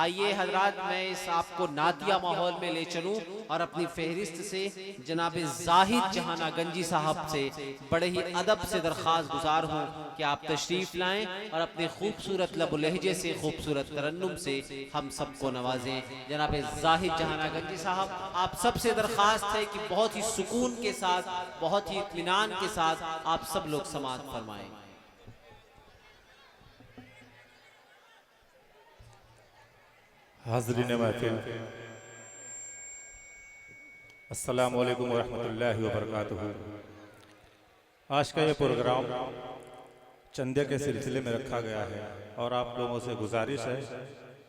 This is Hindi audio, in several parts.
आइए हजरात, मैं इस आपको नादिया माहौल में ले चलूं और अपनी फहरिस्त से जनाब जाहिद जहाना गंजी साहब से बड़े ही अदब से दरख्वास्त गुजार हूं कि आप तशरीफ़ लाएं और अपने खूबसूरत लब लहजे से, खूबसूरत तरन्नुम से हम सबको नवाजें। जनाब जाहिद जहाना गंजी साहब, आप सबसे दरख्वास्त है कि बहुत ही सुकून के साथ, बहुत ही इत्मीनान के साथ आप सब लोग समाअत फरमाएं। हाज़रीन महफ़िल, अस्सलामु अलैकुम वरहमतुल्लाहि वबरकातुहू। आज का ये प्रोग्राम चंदे के सिलसिले में रखा गया है और आप लोगों से गुजारिश है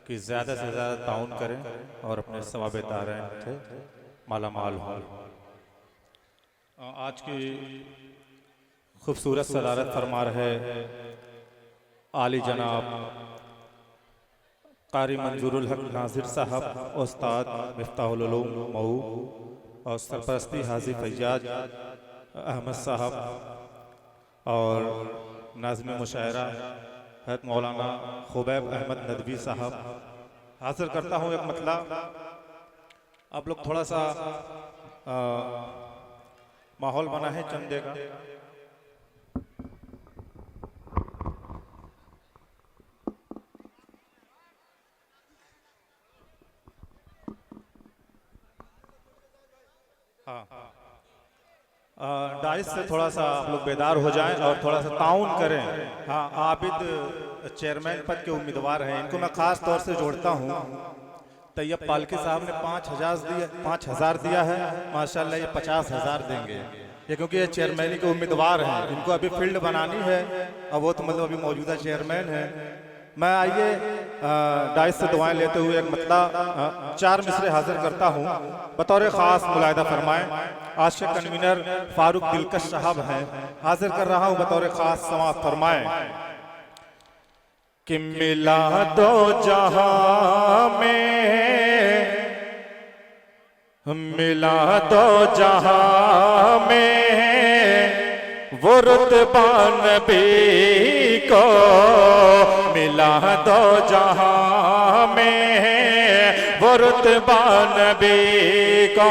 कि ज़्यादा से ज़्यादा ताउन करें और अपने सवाब दारैन से मालामाल हों। आज की खूबसूरत सदारत फरमा रहे आली जनाब कारी मंजूरुल हक नाजिर साहब, उस्ताद मिफ्ताहुल उलूम मऊ, और सरपरस्ती हाजी फैयाज अहमद साहब और नाज़िम मुशायरा हज़रत मौलाना खुबैब अहमद नदवी साहब। हासिल करता हूँ एक मतलब, आप लोग थोड़ा सा माहौल बना है चंदे का। डाइस से थोड़ा सा आप लोग बेदार हो जाएं और थोड़ा सा ताउन करें। हाँ, आबिद चेयरमैन पद के उम्मीदवार हैं, इनको मैं ख़ास तौर से जोड़ता हूँ। तैयब पालकी साहब ने 5,000 दिया है, माशाल्लाह ये 50,000 देंगे, ये क्योंकि ये चेयरमैनी के उम्मीदवार हैं। इनको अभी फील्ड बनानी है और वो तो मतलब अभी मौजूदा चेयरमैन है। मैं आइए डाइस से दुआएं लेते हुए एक मतलब 4 मिसरे हाजिर करता हूँ, बतौर ख़ास मुलाहिदा फरमाएं। आज के कन्वीनर फारूक दिलकश साहब हैं, हाजिर कर रहा हूँ बतौर ख़ास, समाअत फरमाएं कि मिला दो जहां में, मिला दो जहां में वो रुतबा नबी को, मिला दो जहां में वो रुतबा नबी को,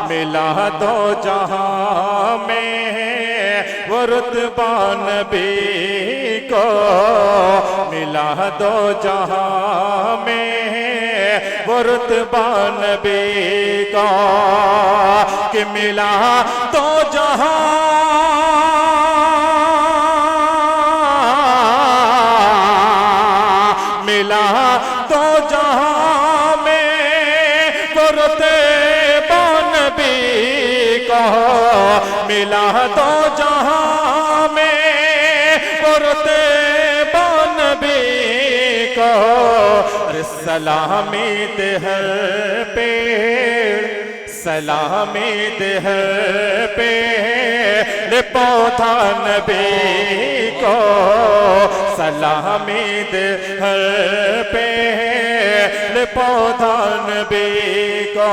मिला दो जहां में वो रुतबा नबी को, मिला दो जहां में वो रुतबा नबी को, कि मिला दो जहां तो जहां में वो रुतबा नबी को, मिला तो जहां में वो रुतबा नबी को। अरे सलामी दे हर पेड़, सलामी दे हर पेड़ पौधा नबी को, सलामी दे हर पेड़ पौधा नबी को।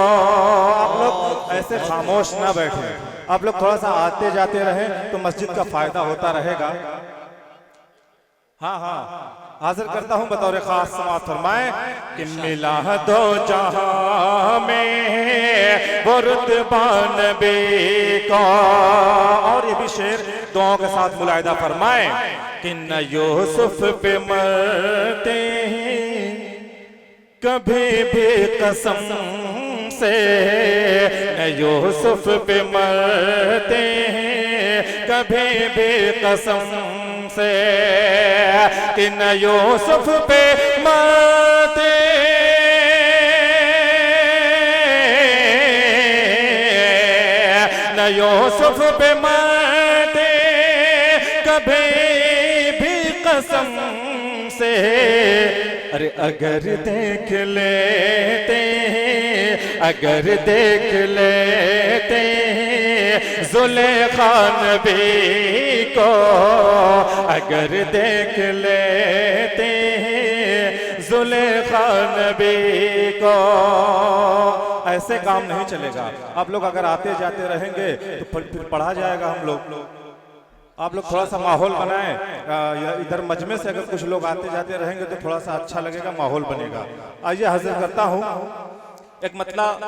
आप लोग ऐसे खामोश ना बैठे, आप लोग थोड़ा सा आते जाते रहें तो मस्जिद का फायदा होता रहेगा। हाँ हाँ, हाजिर करता हूँ बतौर खास, समाअत फरमाएं कि मिला दो जहां में वो रुतबा नबी को। और ये भी शेर दुआओं के साथ मुलाहिदा फरमाएं कि न यूसुफ पे मरते हैं कभी भी कसम से, न यूसुफ पे मरते हैं कभी भी कसम से, कि न यूसुफ पे मरते न यूसुफ पे मरते कभी भी कसम से। अरे अगर देख लेते हैं, अगर देख लेते हैं ज़ुलेखा नबी को, अगर देख लेते हैं ज़ुलेखा नबी को। ऐसे काम नहीं चलेगा। आप लोग अगर आते जाते रहेंगे तो फिर पढ़ा जाएगा हम लोग। आप लोग थोड़ा सा माहौल बनाएं। इधर मजमे से अगर कुछ लोग आते जाते रहेंगे तो थोड़ा सा अच्छा लगेगा, माहौल बनेगा। आइए हाजिर करता हूँ एक मतलब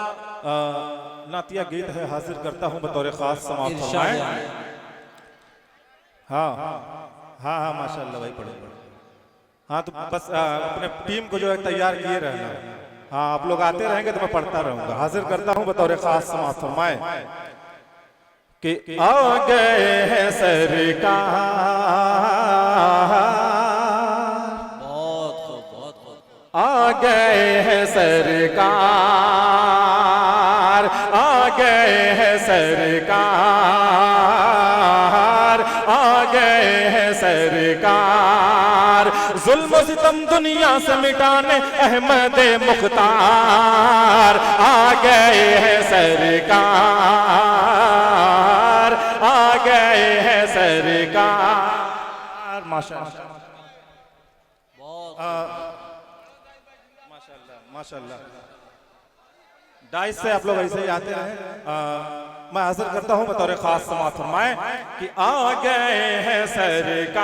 नातिया गीत है, हाजिर करता हूँ बतौर खास समाप्त फरमाएं। हाँ हाँ हाँ माशाल्लाह भाई पढ़े। हाँ तो बस अपने टीम को जो है तैयार किए रहना। हाँ आप लोग आते रहेंगे तो मैं पढ़ता रहूंगा। हाजिर करता हूँ बतौर खास समाप्त फरमाएं कि आ गए हैं सरकार, बहुत खूब, बहुत खूब। आ गए हैं सरकार, आ गए हैं सरकार, आ गए हैं सरकार, जुल्म सितम दुनिया से मिटाने अहमद मुख्तार, आ गए हैं सरकार, आ गए हैं सरकार। माशाअल्लाह माशाअल्लाह। डाइस से आप लोग ऐसे ही आते रहे। मैं हाजिर करता हूं बतौर खास समाअत फरमाएं कि आ गए हैं सरकार,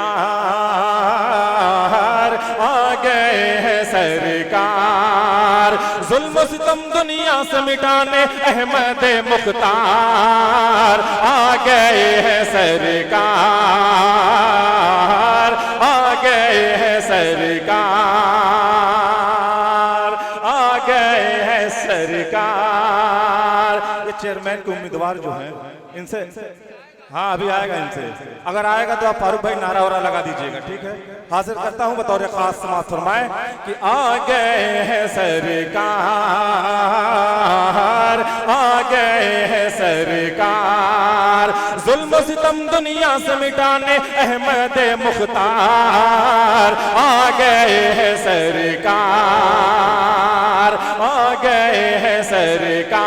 आ गए हैं सरकार, जुल्म सितम दुनिया से मिटाने अहमद मुख्तार, आ गए हैं सरकार, आ गए हैं सरकार, आ गए हैं सरकार। ये चेयरमैन के उम्मीदवार जो हैं इनसे, हाँ अभी आएगा इनसे, अगर आएगा तो आप फारूक भाई नारा वारा लगा दीजिएगा, ठीक है। हाजिर करता हूं बतौर खास समाअत फरमाएं कि आ गए हैं सरकार, आ गए हैं सरकार, जुल्म सितम दुनिया से मिटाने अहमद मुख्तार, आ गए हैं सरकार, आ गए हैं सरकार,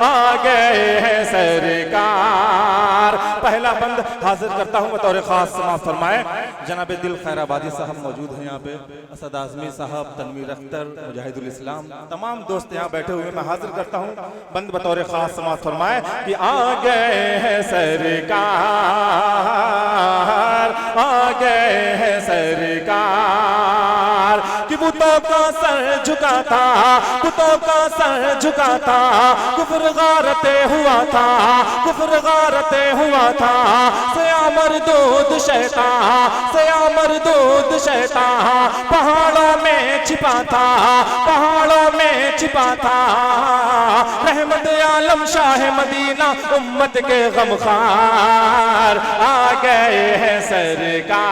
आ गए हैं सरकार। पहला बंद हाजिर करता हूं बतौर खास समाअत फरमाएं। जनाब दिल खैराबादी साहब मौजूद हैं यहाँ पे, असद आजमी साहब, तनवीर अख्तर, मुजाहिदुल इस्लाम, तमाम दोस्त यहाँ बैठे हुए। मैं हाजिर करता हूं बंद बतौर खास समाअत फरमाएं कि आ गए हैं सरकार, आ गए हैं सरकार, कि बुतों का सर झुका था, बुतों का सर झुका था, कुफ्र गारते हुआ था, कुफ्र गारते हुआ था, सया मरदूद शैतान, सया मरदूद शैतान, पहाड़ों में छिपा था, पहाड़ों में छिपा था, रहमत आलम शाह मदीना उम्मत के गमखार, आ गए हैं सरकार,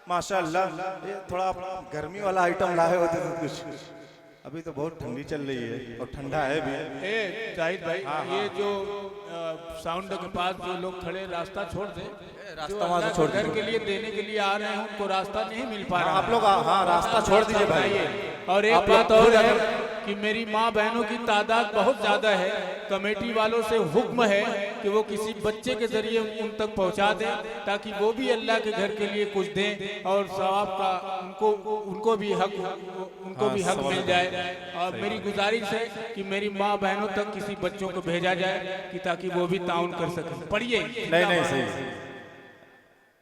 माशाअल्लाह। ये थोड़ा गर्मी वाला आइटम लाए होते तो कुछ, अभी तो बहुत ठंडी चल रही है और ठंडा है भी। जाहिद भाई ये जो साउंड के पास जो लोग खड़े, रास्ता छोड़ दे, रास्ता वहां से छोड़ घर के लिए देने के लिए आ रहे हैं, उनको रास्ता नहीं मिल पा रहा। आप लोग हाँ रास्ता छोड़ दीजिए भाई। और एक बात और है कि मेरी माँ बहनों की तादाद बहुत ज्यादा है, कमेटी वालों से हुक्म है कि वो किसी बच्चे के जरिए उन तक पहुंचा दें, ताकि वो भी अल्लाह के घर के लिए कुछ दें और सवाब का उनको भी हक मिल जाए। और मेरी गुजारिश है कि मेरी माँ बहनों तक किसी बच्चों को भेजा जाए कि ताकि वो भी ताउन कर सकें। पढ़िए। नहीं सही,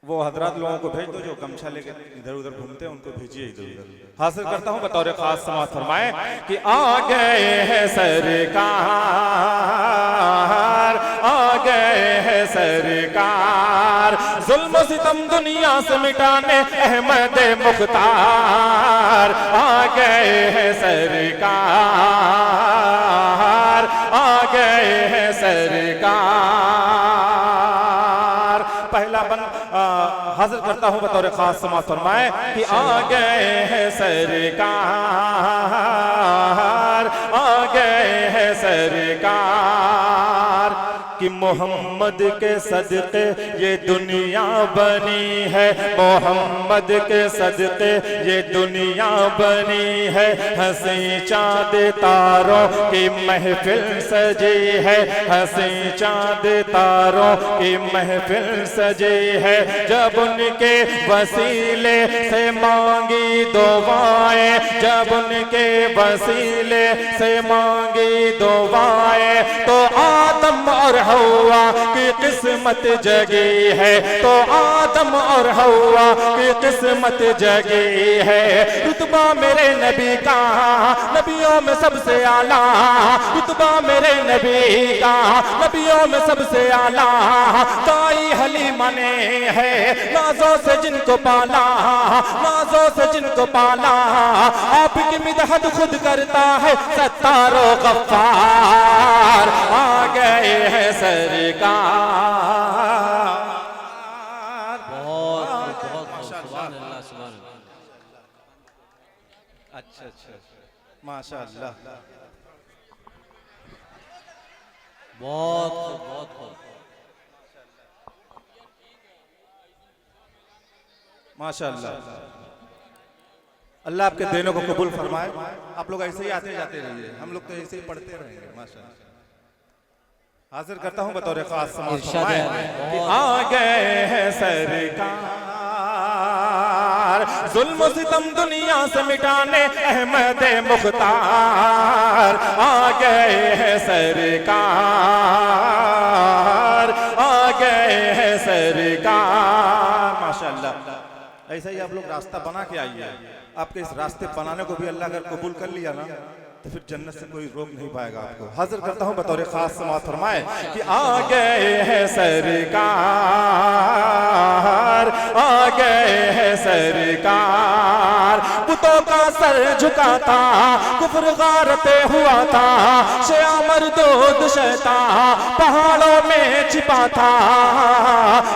वो हजरात लोगों को भेज दो जो गमछा लेके इधर उधर घूमते हैं, उनको भेजिए इधर उधर। हासिल करता हूं बतौर खास समाअत फरमाएं कि आ गए हैं सरकार, आ गए हैं सरकार, जुल्म सितम दुनिया से मिटाने अहमद मुख्तार, आ गए हैं सरकार, आ गए हैं सरकार। पहला बंद हाजिर करता हूं बतौर खास समाअत फरमाएं कि आ गए हैं सरकार, आ गए हैं सरकार, कि मोहम्मद के सदके ये दुनिया बनी है, मोहम्मद के सदके ये दुनिया बनी है। हंसी चाँद तारों की महफिल सजी है, हंसी चाँद तारों की महफिल सजी है। जब उनके वसीले से मांगी दुआएं, जब उनके वसीले से मांगी दुआएं, तो आदम और हवा की किस्मत जगी है, तो आदम और हवा की किस्मत जगी है। रुतबा मेरे नबी का नबियों में सबसे आला, रुतबा मेरे नबी का नबियों में सबसे आला। ताई हलीमा ने है नाजों से जिनको पाला, नाजों से जिनको पाला। आपकी मिदहत खुद करता है सत्तारो गफ्फार, आ गए हैं सरकार। बहुत बहुत सुभान अल्लाह, सुभान अल्लाह। अच्छा अच्छा, माशाअल्लाह, बहुत खूब, बहुत खूब। माशाअल्लाह। अल्लाह आपके देनों को कबूल फरमाए। आप लोग ऐसे ही आते जाते रहिए, हम लोग तो ऐसे ही पढ़ते रहेंगे। माशाअल्लाह। हाजिर करता हूँ बतौर खास समाज कि आ गए हैं सरकार, जुल्म सितम दुनिया से मिटाने अहमद मुख्तार। आ गए हैं सरकार, आ गए हैं सरकार। माशाअल्लाह। ऐसा ही आप लोग रास्ता बना के आइए। आपके इस रास्ते बनाने को भी अल्लाह अगर कबूल कर लिया ना, तो फिर जन्नत से कोई रोक नहीं पाएगा आपको। हाजिर करता हूँ बतौर खास समाअत फरमाए कि आ गए हैं सरकार, आ गए हैं सरकार। बुतों का सर झुका था, कुफ्र गारते हुआ था, शिया मरदूद शैतान पहाड़ों में छिपा था।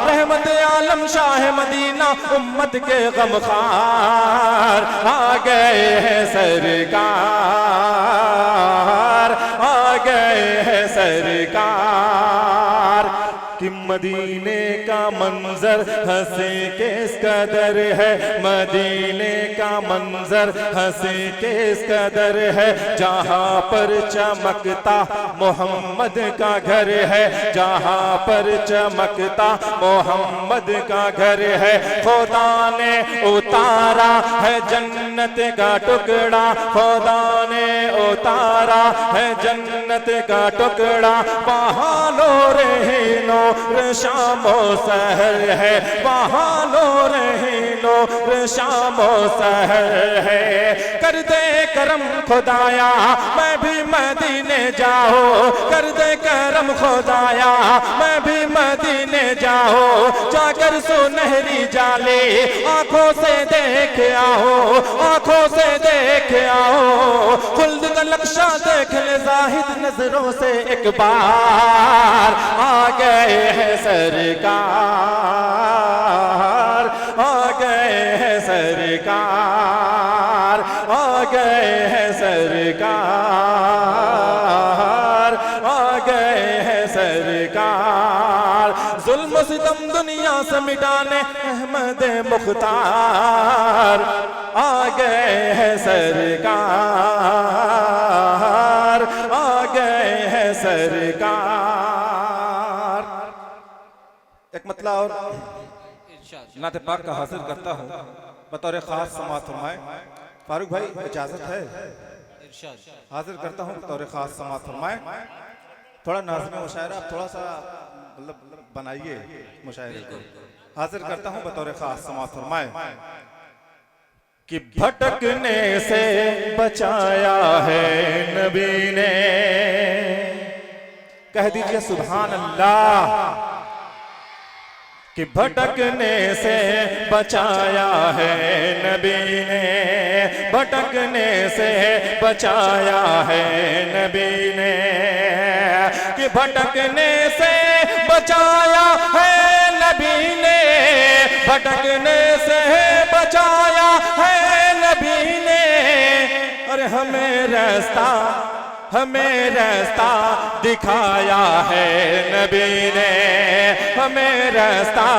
रहमत आलम शाह मदीना उम्मत के गमखार, आ गए हैं सरकार, आ गए हैं सरकार। कि मदीने का मंजर हंसी किस कदर है, मदीने का मंजर हंसी किस कदर है। जहाँ पर चमकता मोहम्मद का घर है, जहाँ पर चमकता मोहम्मद का घर है। खुदा ने उतारा है जन्नत का टुकड़ा, खुदा ने उतारा है जन्नत का टुकड़ा। वहाँ नूर ही नूर शामो सहर है, वहाँ नूर ही नूर शामो सहर है। कर दे करम खुदाया मैं भी मदीने जाओ, कर दे करम खुदाया मैं भी मदीने जाओ। जाकर सुनहरी जाले आंखों से देख आओ, आंखों से देख आओ। खुल्द का नक्शा देख ले जाहिद नजरों से एक बार। आ गए हैं सरकार, आ गए हैं सरकार, आ गए हैं सरकार, आ गए हैं सरकार। जुल्म सितम दुनिया से मिटाने अहमद मुख्तार, आ गए हैं सरकार, आ गए हैं सरकार। एक मतलब और नाते पाक का हासिल करता हूँ बतौर खास समाअत फरमाए। फारूक भाई इजाजत है? हाजिर करता हूँ बतौर खास समाअत फरमाए। थोड़ा नाज़्म मुशायरा आप थोड़ा सा मतलब बनाइए मुशायरे को। हाजिर करता हूँ बतौर खास समाअत फरमाए कि भटकने से बचाया है नबी ने। कह दीजिए सुभान अल्लाह। कि भटकने से बचाया है नबी ने, भटकने से बचाया है नबी ने। कि भटकने से बचाया है नबी ने, भटकने से बचाया है नबी ने। और हमें रास्ता हमें रास्ता दिखाया है नबी ने, हमें रास्ता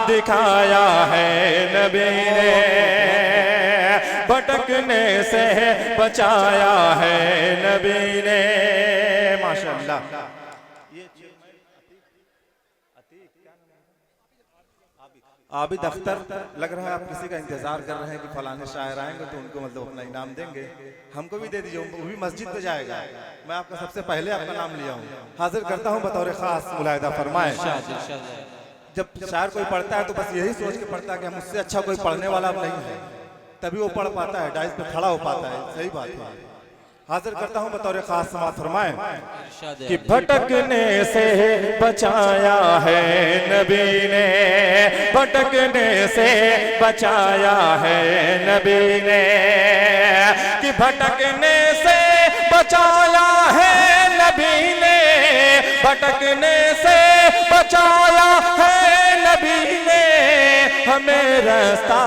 दिखाया है नबी ने, भटकने से बचाया है नबी ने। माशाअल्लाह। आबिद अख्तर, लग रहा है आप किसी का इंतजार कर रहे हैं कि फलाने शायर आएंगे तो उनको मतलब अपना इनाम देंगे, हमको भी दे दीजिए, वो भी मस्जिद पे जाएगा। मैं आपका सबसे पहले आपका नाम लिया हूँ, हाजिर करता हूँ बतौर खास, मुलाहिदा फरमाए। जब शायर कोई पढ़ता है तो बस यही सोच के पढ़ता है कि मुझसे अच्छा कोई पढ़ने वाला अब नहीं है, तभी वो पढ़ पाता है, डाइस पे खड़ा हो पाता है। सही बात है। हाजिर करता हूँ बतौर खास, समाअत फरमाए कि भटकने से बचाया है नबी ने, भटकने से बचाया है नबी ने, कि भटकने से बचाया है नबी ने, भटकने से बचाया है नबी ने, हमें रास्ता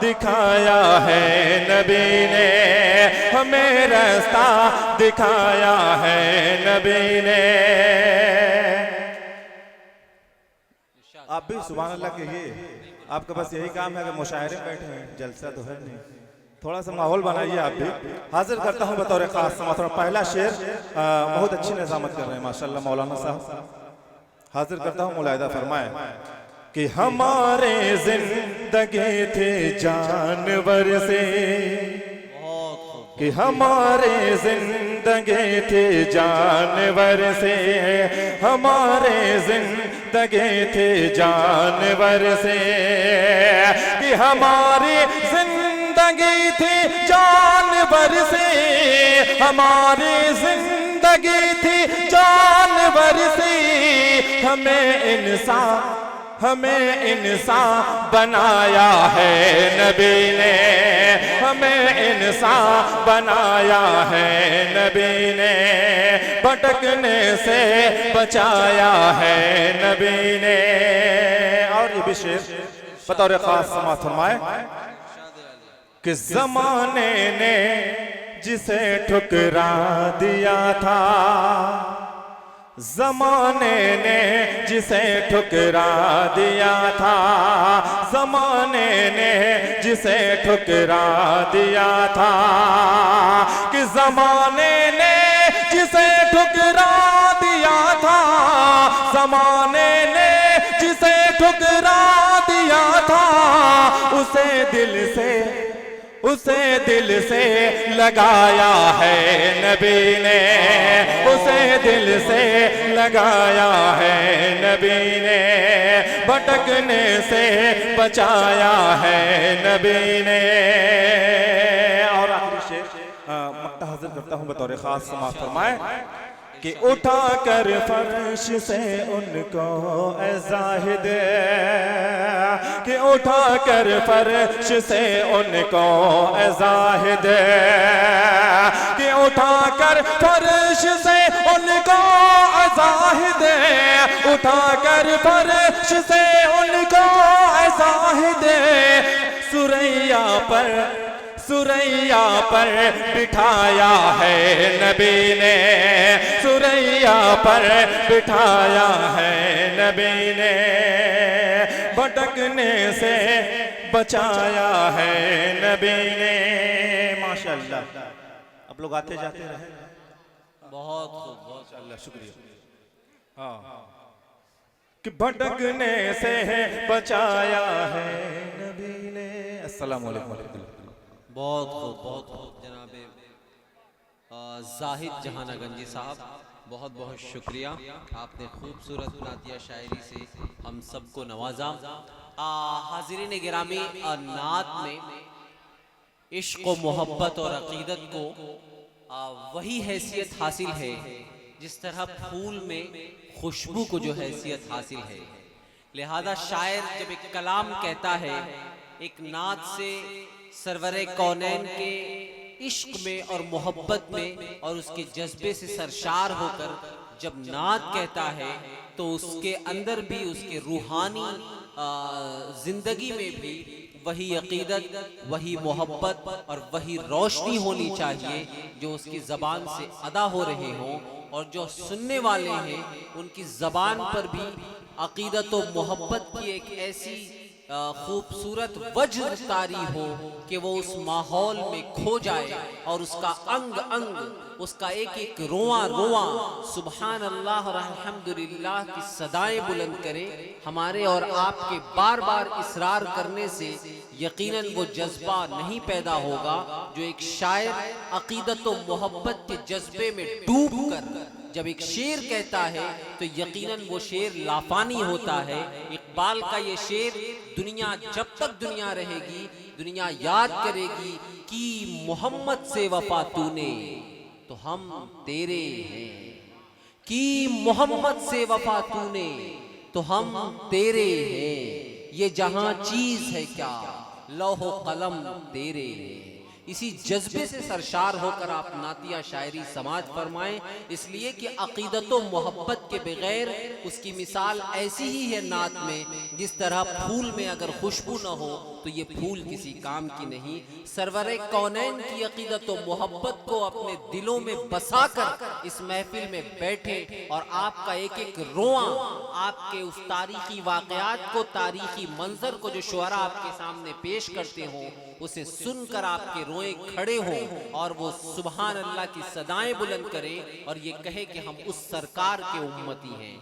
दिखाया है नबी ने, हमें रास्ता दिखाया है नबी ने। आप भी सुभान अल्लाह कहिए, आपका बस यही काम है कि मुशायरे बैठे हैं, जलसा तो है नहीं, थोड़ा सा माहौल बनाइए आप भी। हाजिर करता हूँ बतौर खास, पहला शेर बहुत अच्छी निजामत कर रहे हैं माशाल्लाह मौलाना साहब। हाजिर करता हूँ, मुलाहिदा फरमाए कि हमारे जिंदगी थे जानवर से, कि हमारे जिंदगी थे जानवर से, हमारे जिंदगी थे जानवर से, कि हमारी जिंदगी थी जानवर से, हमारी जिंदगी थी जानवर से, हमें इंसान बनाया है नबी ने, हमें इंसान बनाया है नबी ने, भटकने से बचाया है नबी ने। और ये भी शेर बतौर खास समाअत फरमाए कि ज़माने ने जिसे ठुकरा दिया था, ज़माने ने जिसे ठुकरा दिया था, ज़माने ने जिसे ठुकरा दिया था, कि ज़माने ने जिसे ठुकरा दिया था, ज़माने ने जिसे ठुकरा दिया था, उसे दिल से लगाया है नबी ने, उसे दिल से लगाया है नबी ने, भटकने से बचाया है नबी ने। और आखिरी शेर मक्ता हाजिर करता हूँ बतौर खास, समाअत फरमाए कि उठा कर फर्श से उनको ए जाहिद, कि उठा कर फर्श से उनको ए जाहिद, कि उठा कर फर्श से उनको ए जाहिद, उठा कर फर्श से उनको ए जाहिद, सुरैया पर बिठाया है नबी ने, सुरैया पर बिठाया है नबी ने, भटकने से बचाया है नबी ने। माशाअल्लाह। आप लोग आते जाते रहे, बहुत खूब, बहुत माशाअल्लाह, शुक्रिया। हाँ, कि भटकने से बचाया है नबी ने। अस्सलाम वालेकुम। बहुत खूब, बहुत खूब जनाबे जाहिद जहाना गंजी साहब, बहुत बहुत शुक्रिया। आपने खूबसूरत नातिया शायरी से हम सबको नवाजा। हाज़िरीन गिरामी, नात में इश्क व मोहब्बत और अकीदत को वही हैसियत हासिल है जिस तरह फूल में खुशबू को जो हैसियत हासिल है। लिहाजा शायर जब एक कलाम कहता है, एक नात से सरवरे कौनैन के इश्क में और मोहब्बत में और उसके जज्बे से सरशार होकर जब नात कहता है, तो उसके अंदर भी उसके रूहानी जिंदगी में भी वही अकीदत, वही मोहब्बत और वही रोशनी होनी चाहिए जो उसकी ज़बान से अदा हो रहे हों, और जो सुनने वाले हैं उनकी ज़बान पर भी अकीदत और मोहब्बत की एक ऐसी खूबसूरत वज्र तारी हो कि वो उस माहौल में खो जाए और उसका अंग अंग, उसका एक एक रोआ रोआ सुभान अल्लाह और अल्हम्दुलिल्लाह की सदाएं बुलंद करे। हमारे और आपके बार बार इसरार करने से यकीनन वो जज्बा नहीं पैदा होगा जो एक शायर अकीदत और मोहब्बत के जज्बे में डूब कर जब एक शेर कहता है तो यकीनन वो शेर लाफानी होता है। इकबाल का ये शेर दुनिया जब तक दुनिया रहेगी दुनिया याद करेगी कि मोहम्मद से वफा तूने तो हम तेरे हैं, कि मोहम्मद से वफा तूने तो हम तेरे हैं। ये जहां चीज है क्या लौहो कलम तेरे हैं। इसी जज्बे से सरशार होकर आप नातिया शायरी समाज फरमाएं, इसलिए कि अकीदत व मोहब्बत के बगैर उसकी मिसाल ऐसी ही है नात में जिस तरह फूल में अगर खुशबू न हो तो ये फूल किसी काम की नहीं। सरवरे कौनैन की अकीदत व मोहब्बत को अपने दिलों में बसाकर इस महफिल में बैठे और आपका एक एक रोआ, आपके उस तारीखी वाकयात को, तारीखी मंजर को जो शुअरा आपके सामने पेश करते हों, उसे सुनकर आपके रोए खड़े हों और वो सुभान अल्लाह की सदाएं बुलंद करें और ये कहे कि हम उस सरकार के उम्मती हैं।